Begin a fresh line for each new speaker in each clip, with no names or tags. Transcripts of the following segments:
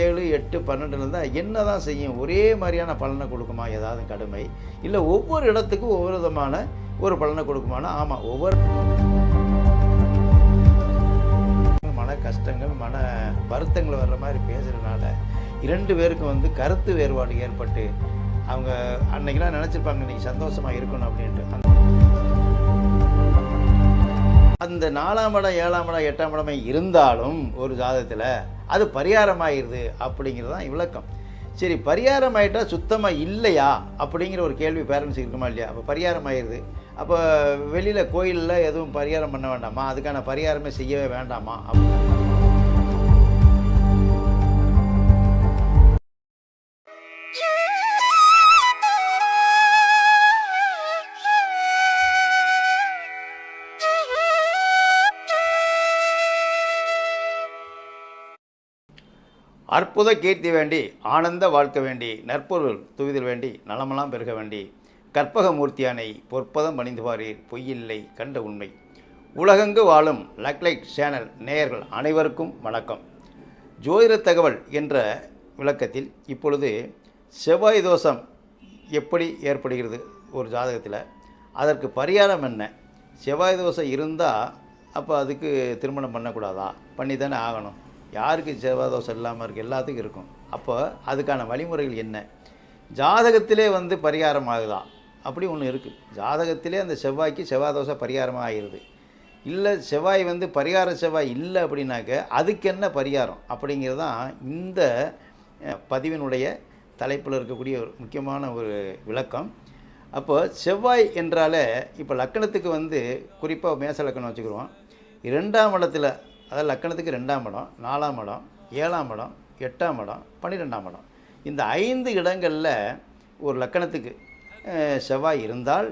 7, 8, 12 இருந்தால் என்ன தான் செய்யும்? ஒரே மாதிரியான பலனை கொடுக்குமா ஏதாவது கடுமை? இல்லை ஒவ்வொரு இடத்துக்கும் ஒவ்வொரு விதமான ஒரு பலனை கொடுக்குமானா ஆமாம், ஒவ்வொரு மன கஷ்டங்கள் மன வருத்தங்கள் வர்ற மாதிரி பேசுகிறதுனால 2 பேருக்கும் கருத்து வேறுபாடு ஏற்பட்டு அவங்க அன்னைக்கெல்லாம் நினச்சிருப்பாங்க இன்றைக்கி சந்தோஷமாக இருக்கணும் அப்படின்ட்டு. அந்த 4ஆம் இடம் 7ஆம் இடம் 8ஆம் இடமே இருந்தாலும் ஒரு ஜாதகத்தில் அது பரிகாரமாகிடுது அப்படிங்கிறது தான் விளக்கம். சரி, பரிகாரம் ஆகிட்டால் சுத்தமாக இல்லையா அப்படிங்கிற ஒரு கேள்வி பேரண்ட்ஸ் இருக்குமா இல்லையா? அப்போ பரிகாரம் ஆகிடுது, அப்போ வெளியில் கோயிலில் எதுவும் பரிகாரம் பண்ண வேண்டாமா? அதுக்கான பரிகாரமே செய்யவே வேண்டாமா? அற்புத கீர்த்தி வேண்டி ஆனந்த வாழ்க்க வேண்டி நற்பொருள் துவிதல் வேண்டி நலமெல்லாம் பெருக வேண்டி கற்பகமூர்த்தியானை பொற்பதம் பணிந்து பாரீர் பொய்யில்லை கண்ட உண்மை. உலகெங்கு வாழும் லக்லைட் சேனல் நேயர்கள் அனைவருக்கும் வணக்கம். ஜோதிட தகவல் என்ற விளக்கத்தில் இப்பொழுது செவ்வாய் தோஷம் எப்படி ஏற்படுகிறது ஒரு ஜாதகத்தில், அதற்கு பரிகாரம் என்ன? செவ்வாய் தோஷம் இருந்தால் அப்போ அதுக்கு திருமணம் பண்ணக்கூடாதா? பண்ணி தானே ஆகணும். யாருக்கு செவ்வாய் தோஷம் இல்லாமல் இருக்குது? எல்லாத்துக்கும் இருக்கும். அப்போ அதுக்கான வழிமுறைகள் என்ன? ஜாதகத்திலே பரிகாரம் ஆகுதா? அப்படி ஒன்று இருக்குது. ஜாதகத்திலே அந்த செவ்வாய்க்கு செவ்வாய் தோஷம் பரிகாரமாக ஆகிடுது. இல்லை செவ்வாய் பரிகார செவ்வாய் இல்லை அப்படின்னாக்க அதுக்கு என்ன பரிகாரம் அப்படிங்கிறது தான் இந்த பதிவினுடைய தலைப்பில் இருக்கக்கூடிய ஒரு முக்கியமான ஒரு விளக்கம். அப்போ செவ்வாய் என்றாலே இப்போ லக்கணத்துக்கு குறிப்பாக மேச லக்கணம் வச்சுக்கிடுவோம். 2ஆம் இடத்துல, அதாவது லக்கணத்துக்கு 2ஆம் இடம், 4ஆம் இடம், 7ஆம் இடம், 8ஆம் இடம், 12ஆம் இடம், இந்த 5 இடங்களில் ஒரு லக்கணத்துக்கு செவ்வாய் இருந்தால்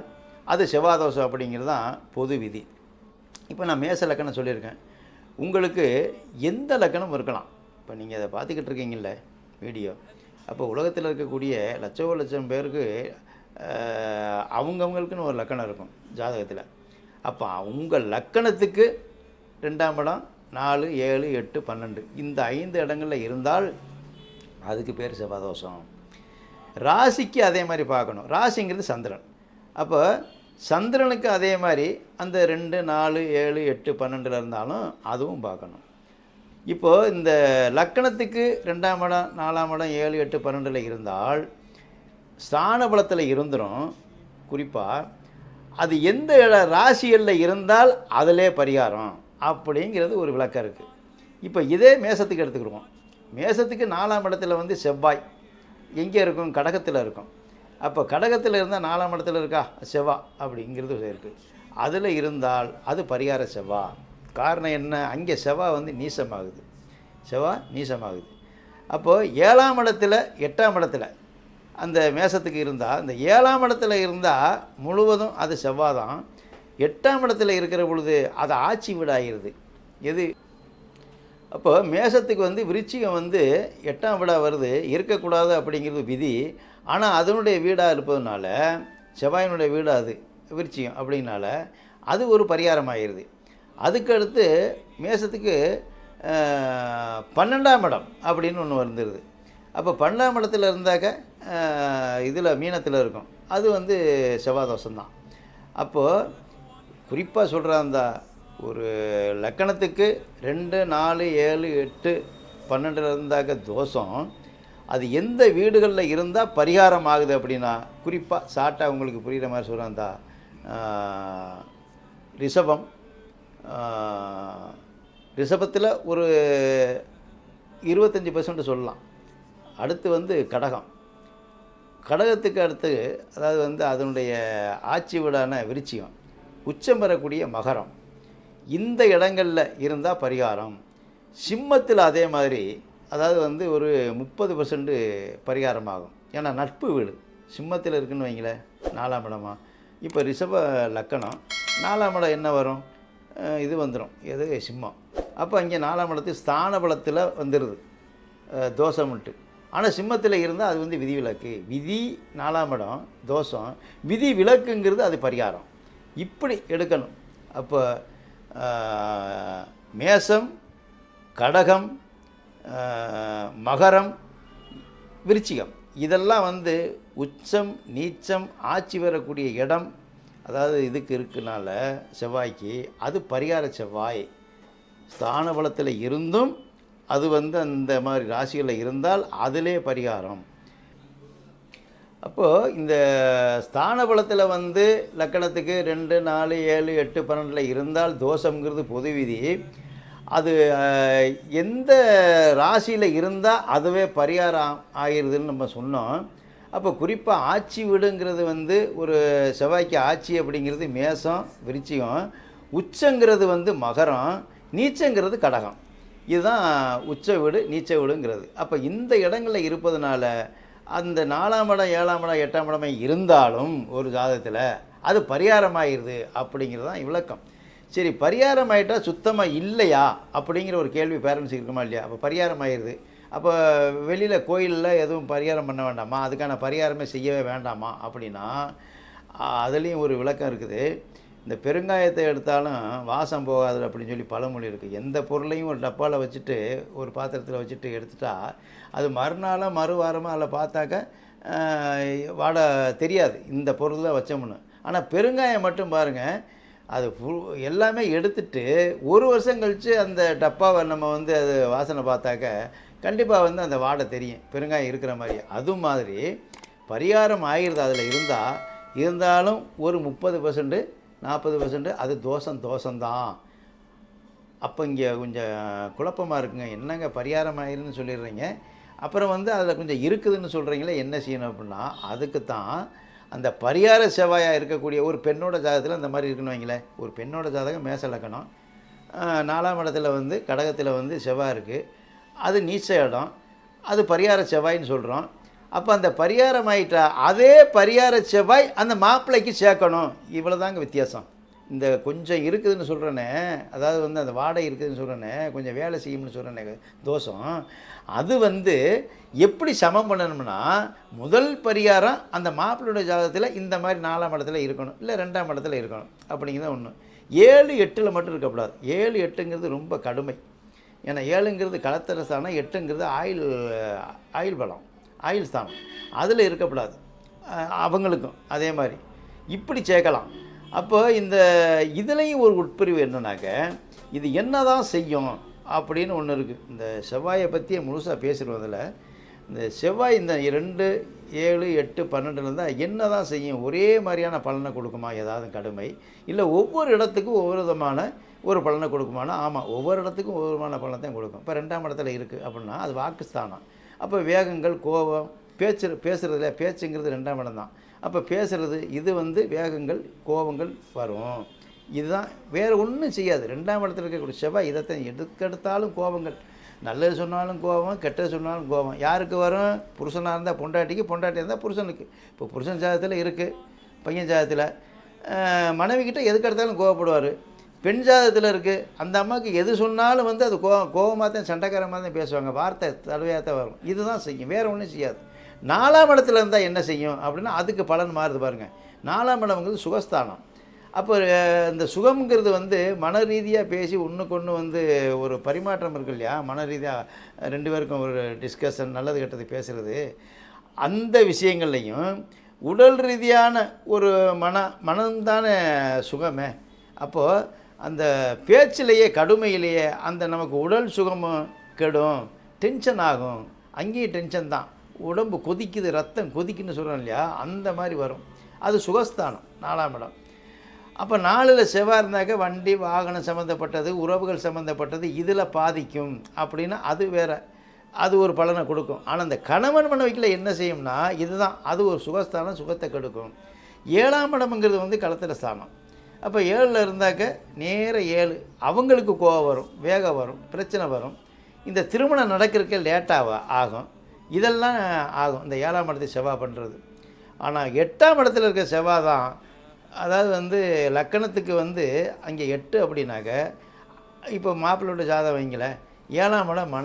அது செவ்வாய் தோஷம் அப்படிங்கிறது தான் பொது விதி. இப்போ நான் மேச லக்கணம் சொல்லியிருக்கேன். உங்களுக்கு எந்த லக்கணம் இருக்கலாம். இப்போ நீங்கள் அதை பார்த்துக்கிட்டு இருக்கீங்கல்ல வீடியோ, அப்போ உலகத்தில் இருக்கக்கூடிய லட்சம் பேருக்கு அவங்கவுங்களுக்குன்னு ஒரு லக்கணம் இருக்கும் ஜாதகத்தில். அப்போ உங்கள் லக்கணத்துக்கு 2ஆம் இடம் 4, 7, 8, 12 இந்த 5 இடங்களில் இருந்தால் அதுக்கு பேர் செவ்வாதோஷம். ராசிக்கு அதே மாதிரி பார்க்கணும். ராசிங்கிறது சந்திரன். அப்போ சந்திரனுக்கு அதே மாதிரி அந்த 2, 4, 7, 8, 12 இருந்தாலும் அதுவும் பார்க்கணும். இப்போது இந்த லக்கணத்துக்கு 2ஆம் இடம் 4ஆம் இடம் 7, 8, 12 இருந்தால் ஸ்தான பலத்தில் இருந்துடும். குறிப்பாக அது எந்த ராசிகளில் இருந்தால் அதிலே பரிகாரம் அப்படிங்கிறது ஒரு விளக்கம் இருக்குது. இப்போ இதே மேசத்துக்கு எடுத்துக்கிடுவோம். மேசத்துக்கு 4ஆம் இடத்துல செவ்வாய் எங்கே இருக்கும்? கடகத்தில் இருக்கும். அப்போ கடகத்தில் இருந்தால் 4ஆம் இடத்துல இருக்கா செவ்வாய் அப்படிங்கிறது இருக்குது. அதில் இருந்தால் அது பரிகார செவ்வாய். காரணம் என்ன? அங்கே செவ்வாய் நீசமாகுது. செவ்வாய் நீசமாகுது. அப்போது 7ஆம் இடத்துல 8ஆம் இடத்துல அந்த மேசத்துக்கு இருந்தால், அந்த 7ஆம் இடத்துல இருந்தால் முழுவதும் அது செவ்வாய் தான். 8ஆம் இடத்துல இருக்கிற பொழுது அது ஆட்சி வீடாகிடுது. எது? அப்போ மேசத்துக்கு விருச்சிகம் 8ஆம் வீடாக வருது. இருக்கக்கூடாது அப்படிங்கிறது விதி. ஆனால் அதனுடைய வீடாக இருப்பதுனால, செவ்வாயினுடைய வீடு அது விருச்சிகம் அப்படின்னால அது ஒரு பரிகாரம் ஆகிடுது. அதுக்கடுத்து மேசத்துக்கு 12ஆம் இடம் அப்படின்னு ஒன்று வந்துடுது. அப்போ 12ஆம் இடத்துல இருந்தாக்க இதில் மீனத்தில் இருக்கும். அது செவ்வாய் தோஷம்தான். அப்போது குறிப்பாக சொல்கிற அந்த ஒரு லக்கணத்துக்கு 2, 4, 7, 8, 12 இருந்தாக்க தோஷம், அது எந்த வீடுகளில் இருந்தால் பரிகாரம் ஆகுது அப்படின்னா, குறிப்பாக ஷார்ட்டாக உங்களுக்கு புரிகிற மாதிரி சொல்கிறேன். அந்த ரிஷபத்தில் ஒரு 25% சொல்லலாம். அடுத்து கடகம். கடகத்துக்கு அடுத்து அதாவது அதனுடைய ஆட்சி வீடான விருச்சிகம், உச்சம் பெறக்கூடிய மகரம், இந்த இடங்களில் இருந்தால் பரிகாரம். சிம்மத்தில் அதே மாதிரி, அதாவது ஒரு 30% பரிகாரமாகும். ஏன்னா நட்பு வீடு சிம்மத்தில் இருக்குதுன்னு வைங்களேன். 4ஆம் இடமா இப்போ ரிஷப லக்கணம் 4ஆம் இடம் என்ன வரும்? இது வந்துடும். எது? சிம்மம். அப்போ அங்கே 4ஆம் இடத்துக்கு ஸ்தான பலத்தில் வந்துடுது தோஷம்ட்டு. ஆனால் சிம்மத்தில் இருந்தால் அது விதிவிலக்கு. விதி 4ஆம் இடம் தோஷம், விதி விலக்குங்கிறது அது பரிகாரம். இப்படி எடுக்கணும். அப்போ மேசம், கடகம், மகரம், விருச்சிகம் இதெல்லாம் வந்து உச்சம் நீச்சம் ஆட்சி வரக்கூடிய இடம், அதாவது இதுக்கு இருக்குனால செவ்வாய்க்கு அது பரிகார செவ்வாய். ஸ்தான பலத்தில் இருந்தும் அது வந்து அந்த மாதிரி ராசிகளில் இருந்தால் அதிலே பரிகாரம். அப்போது இந்த ஸ்தான பலத்தில் வந்து லக்கணத்துக்கு 2, 4, 7, 8, 12 இருந்தால் தோஷங்கிறது பொது விதி. அது எந்த ராசியில் இருந்தால் அதுவே பரிகாரம் ஆகிடுதுன்னு நம்ம சொன்னோம். அப்போ குறிப்பாக ஆட்சி வீடுங்கிறது வந்து ஒரு செவ்வாய்க்கு ஆட்சி அப்படிங்கிறது மேஷம், விருச்சிகம், உச்சங்கிறது வந்து மகரம், நீச்சங்கிறது கடகம். இதுதான் உச்ச வீடு நீச்ச வீடுங்கிறது. அப்போ இந்த இடங்களில் இருப்பதனால அந்த 4ஆம் இடம் 7ஆம் இடம் 8ஆம் இடமே இருந்தாலும் ஒரு ஜாதகத்தில் அது பரிகாரமாகிடுது அப்படிங்கிறது தான் விளக்கம். சரி, பரிகாரம் ஆகிட்டால் சுத்தமாக இல்லையா அப்படிங்கிற ஒரு கேள்வி பேரண்ட்ஸுக்கு இருக்குமா இல்லையா? அப்போ பரிகாரம் ஆகிடுது, அப்போ வெளியில் கோயிலில் எதுவும் பரிகாரம் பண்ண வேண்டாமா, அதுக்கான பரிகாரமே செய்யவே வேண்டாமா அப்படின்னா அதுலேயும் ஒரு விளக்கம் இருக்குது. இந்த பெருங்காயத்தை எடுத்தாலும் வாசம் போகாது அப்படின்னு சொல்லி பழமொழி இருக்குது. எந்த பொருளையும் ஒரு டப்பாவில் வச்சுட்டு ஒரு பாத்திரத்தில் வச்சுட்டு எடுத்துட்டா அது மறுநாளோ மறுவாரமோ அதில் பார்த்தாக்க வாடை தெரியாது இந்த பொருள் வச்சோம்னு. ஆனால் பெருங்காயம் மட்டும் பாருங்கள், அது எல்லாமே எடுத்துட்டு ஒரு வருஷம் கழித்து அந்த டப்பாவை நம்ம வந்து அது வாசனை பார்த்தாக்க கண்டிப்பாக வந்து அந்த வாடை தெரியும் பெருங்காயம் இருக்கிற மாதிரி. அது மாதிரி பரிகாரம் ஆகிருது அதில் இருந்தாலும் ஒரு 30% 40% அது தோஷம்தான். அப்போ இங்கே கொஞ்சம் குழப்பமாக இருக்குங்க. என்னங்க பரிகாரம் ஆயிருன்னு சொல்லிடுறீங்க, அப்புறம் வந்து அதில் கொஞ்சம் இருக்குதுன்னு சொல்கிறீங்களே, என்ன செய்யணும் அப்படின்னா அதுக்கு தான் அந்த பரிகார செவ்வாயாக இருக்கக்கூடிய ஒரு பெண்ணோட ஜாதகத்தில் அந்த மாதிரி இருக்குன்னு வைங்களேன். ஒரு பெண்ணோட ஜாதகம் மேச லக்கணம், 4ஆம் இடத்துல வந்து கடகத்தில் வந்து செவ்வாய் இருக்குது, அது நீச்ச இடம், அது பரிகார செவ்வாயின்னு சொல்கிறோம். அப்போ அந்த பரிகாரம் ஆகிட்டா அதே பரிகார செவ்வாய் அந்த மாப்பிள்ளைக்கு சேர்க்கணும். இவ்வளோ தாங்க வித்தியாசம். இந்த கொஞ்சம் இருக்குதுன்னு சொல்கிறேனே, அதாவது வந்து அந்த வாடகை இருக்குதுன்னு சொல்கிறேனே, கொஞ்சம் வேலை செய்யும்னு சொல்கிறேனே தோஷம், அது வந்து எப்படி சமம் பண்ணணும்னா முதல் பரிகாரம் அந்த மாப்பிள்ளையோட ஜாதகத்தில் இந்த மாதிரி 4ஆம் இடத்துல இருக்கணும், இல்லை 2ஆம் இடத்துல இருக்கணும் அப்படிங்கிறத ஒன்று. 7, 8 மட்டும் இருக்கக்கூடாது. 7, 8ங்கிறது ரொம்ப கடுமை. ஏன்னா 7ங்கிறது களத்திர ஸ்தானம், 8ங்கிறது ஆயுள் பலம், ஆயுள் ஸ்தானம், அதில் இருக்கக்கூடாது. அவங்களுக்கும் அதே மாதிரி இப்படி சேர்க்கலாம். அப்போ இந்த இதுலேயும் ஒரு உட்பிரிவு என்னன்னாக்க இது என்ன தான் செய்யும் அப்படின்னு ஒன்று இருக்குது. இந்த செவ்வாயை பற்றிய முழுசாக பேசுகிறதில் இந்த செவ்வாய் இந்த 2, 7, 8, 12 இருந்தால் என்ன தான் செய்யும்? ஒரே மாதிரியான பலனை கொடுக்குமா? ஏதாவது கடுமை இல்லை ஒவ்வொரு இடத்துக்கும் ஒவ்வொரு விதமான ஒரு பலனை கொடுக்குமானா? ஆமாம், ஒவ்வொரு இடத்துக்கும் ஒவ்வொரு விதமான பலனையும் கொடுக்கும். இப்போ 2ஆம் இடத்துல இருக்குது அப்படின்னா அது வாக்குஸ்தானம். அப்போ வேகங்கள், கோபம், பேசுகிறதுல பேச்சுங்கிறது 2ஆம் இடம் தான். அப்போ பேசுகிறது இது வந்து வேகங்கள், கோபங்கள் வரும். இதுதான், வேறு ஒன்றும் செய்யாது. 2ஆம் இடத்துல இருக்கக்கூடிய செவ்வாய் இதைத்தான் எடுத்தாலும் கோபங்கள், நல்லது சொன்னாலும் கோபம், கெட்டது சொன்னாலும் கோபம். யாருக்கு வரும்? புருஷனாக இருந்தால் பொண்டாட்டிக்கு, பொண்டாட்டியாக இருந்தால் புருஷனுக்கு. இப்போ புருஷன் ஜாதகத்தில் இருக்குது, பையன் ஜாதகத்தில் மனைவிக்கிட்ட எதுக்கு எடுத்தாலும் கோவப்படுவார். பெண் ஜாதகத்தில் இருக்குது, அந்த அம்மாவுக்கு எது சொன்னாலும் வந்து அது கோபமாக தான், சண்டைக்காரமாக தான் பேசுவாங்க, வார்த்தை தடவையாக தான் வரும். இதுதான் செய்யும், வேறு ஒன்றும் செய்யாது. 4ஆம் இடத்துல இருந்தால் என்ன செய்யும் அப்படின்னா அதுக்கு பலன் மாறுது பாருங்கள். 4ஆம் இடம்ங்கிறது சுகஸ்தானம். அப்போ இந்த சுகம்ங்கிறது வந்து மன ரீதியாக பேசி ஒன்றுக்கு ஒன்று வந்து ஒரு பரிமாற்றம் இருக்கு இல்லையா, மன ரீதியாக 2 பேருக்கும் ஒரு டிஸ்கஷன், நல்லது கெட்டது பேசுகிறது, அந்த விஷயங்கள்லையும் உடல் ரீதியான ஒரு மனம்தானே சுகமே. அப்போது அந்த பேச்சிலேயே கடுமையிலேயே அந்த நமக்கு உடல் சுகமும் கெடும், டென்ஷன் ஆகும். அங்கேயும் டென்ஷன் தான், உடம்பு கொதிக்குது, ரத்தம் கொதிக்குன்னு சொல்கிறோம் இல்லையா, அந்த மாதிரி வரும். அது சுகஸ்தானம் 4ஆம் இடம். அப்போ 4ல் செவ்வாய் இருந்தாக்க வண்டி வாகனம் சம்மந்தப்பட்டது, உறவுகள் சம்மந்தப்பட்டது, இதில் பாதிக்கும் அப்படின்னா அது வேறு, அது ஒரு பலனை கொடுக்கும். ஆனால் இந்த கணவன் மனைவிக்கில் என்ன செய்யும்னா இதுதான், அது ஒரு சுகஸ்தானம், சுகத்தை கெடுக்கும். 7ஆம் இடம்ங்கிறது வந்து களத்திர ஸ்தானம். அப்போ 7ல் இருந்தாக்க நேர 7 அவங்களுக்கு கோவம் வரும், வேகம் வரும், பிரச்சனை வரும். இந்த திருமணம் நடக்கிறதுக்கே லேட்டாக ஆகும். இதெல்லாம் ஆகும் இந்த 7ஆம் இடத்தை செவ்வாய் பண்ணுறது. ஆனால் 8ஆம் இடத்துல இருக்க செவ்வாய் தான், அதாவது வந்து லக்கணத்துக்கு வந்து அங்கே 8 அப்படின்னாக்க, இப்போ மாப்பிள்ளையோட ஜாதகம் வைங்களேன், 7ஆம் இடம்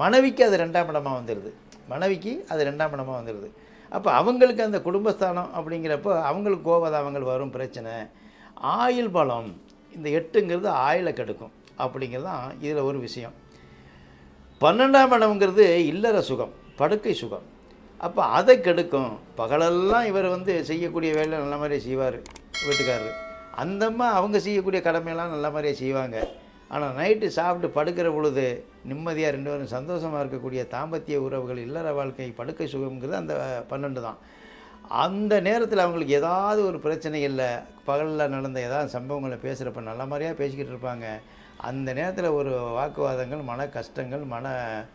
மனைவிக்கு அது 2ஆம் இடமாக வந்துடுது, மனைவிக்கு அது 2ஆம் இடமாக வந்துடுது. அப்போ அவங்களுக்கு அந்த குடும்பஸ்தானம் அப்படிங்கிறப்போ அவங்களுக்கு கோபதாபங்கள் வரும், பிரச்சனை. ஆயுள் பலம், இந்த 8ங்கிறது ஆயுளை கெடுக்கும் அப்படிங்கிறது தான் இதில் ஒரு விஷயம். 12ஆம் இடம்ங்கிறது இல்லற சுகம், படுக்கை சுகம். அப்போ அதை கெடுக்கும். பகலெல்லாம் இவர் வந்து செய்யக்கூடிய வேலை நல்ல மாதிரியே செய்வார் வீட்டுக்காரரு. அந்தம்மா அவங்க செய்யக்கூடிய கடமையெல்லாம் நல்ல மாதிரியே செய்வாங்க. ஆனால் நைட்டு சாப்பிட்டு படுக்கிற பொழுது நிம்மதியாக 2 பேரும் சந்தோஷமாக இருக்கக்கூடிய தாம்பத்திய உறவுகள், இல்லற வாழ்க்கை, படுக்கை சுகம்ங்கிறது அந்த 12 தான். அந்த நேரத்தில் அவங்களுக்கு ஏதாவது ஒரு பிரச்சனை இல்லை, பகலில் நடந்த ஏதாவது சம்பவங்களை பேசுகிறப்ப நல்ல மாதிரியாக பேசிக்கிட்டு இருப்பாங்க. அந்த நேரத்தில் ஒரு வாக்குவாதங்கள், மன கஷ்டங்கள், மன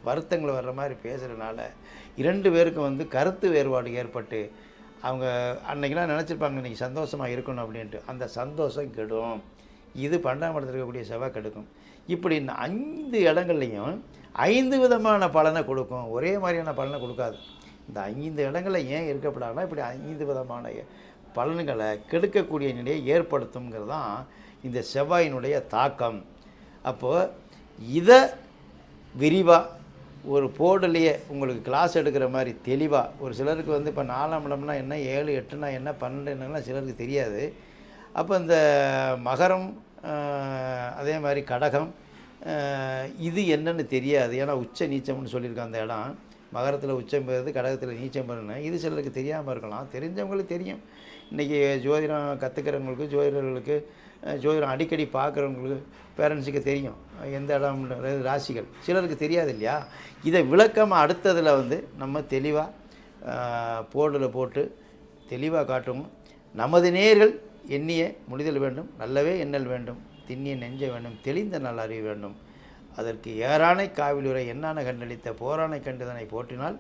வருத்தங்கள் வர்ற மாதிரி பேசுகிறதுனால 2 பேருக்கும் வந்து கருத்து வேறுபாடு ஏற்பட்டு அவங்க அன்றைக்கெலாம் நினச்சிருப்பாங்க இன்றைக்கி சந்தோஷமாக இருக்கணும் அப்படின்ட்டு. அந்த சந்தோஷம் கெடும். இது 12ஆம் இடத்துல இருக்கக்கூடிய செவ்வாய் கெடுக்கும். இப்படி இந்த 5 இடங்கள்லையும் 5 விதமான பலனை கொடுக்கும். ஒரே மாதிரியான பலனை கொடுக்காது. இந்த 5 இடங்களில் ஏன் இருக்கப்படாதுன்னா இப்படி 5 விதமான பலன்களை கெடுக்கக்கூடிய நிலையை ஏற்படுத்துங்கிறது தான் இந்த செவ்வாயினுடைய தாக்கம். அப்போது இதை விரிவாக ஒரு போர்டுலேயே உங்களுக்கு கிளாஸ் எடுக்கிற மாதிரி தெளிவாக, ஒரு சிலருக்கு வந்து இப்போ 4ஆம் இடம்னா என்ன, 7, 8னா என்ன, 12 என்னலாம் சிலருக்கு தெரியாது. அப்போ இந்த மகரம், அதே மாதிரி கடகம், இது என்னன்னு தெரியாது. ஏன்னா உச்ச நீச்சம்னு சொல்லியிருக்காங்க. அந்த இடம் மகரத்தில் உச்சம் பெறுது, கடகத்தில் நீச்சம் பெறுன்னு இது சிலருக்கு தெரியாமல் இருக்கலாம். தெரிஞ்சவங்களுக்கு தெரியும். இன்றைக்கி ஜோதிடம் கற்றுக்கிறவங்களுக்கு, ஜோதிடர்களுக்கு, ஜோதிடம் அடிக்கடி பார்க்குறவங்களுக்கு, பேரண்ட்ஸுக்கு தெரியும் எந்த இடம் ராசிகள். சிலருக்கு தெரியாது இல்லையா? இதை விளக்கமாக அடுத்ததில் வந்து நம்ம தெளிவாக போர்டில் போட்டு தெளிவாக காட்டுவோம். நமது நேயர்கள் எண்ணிய முடிதல் வேண்டும், நல்லவே எண்ணல் வேண்டும், திண்ணிய நெஞ்ச வேண்டும், தெளிந்த நல்ல அறிவு வேண்டும். அதற்கு ஏறானை காவிலுரை எண்ணான கண்டளித்த போரானை கண்டுதனை போற்றினால்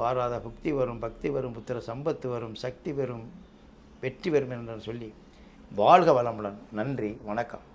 வாராத புக்தி வரும், பக்தி வரும், புத்திர சம்பத்து வரும், சக்தி வரும், வெற்றி பெறும் என்று சொல்லி வாழ்க வளமுடன். நன்றி, வணக்கம்.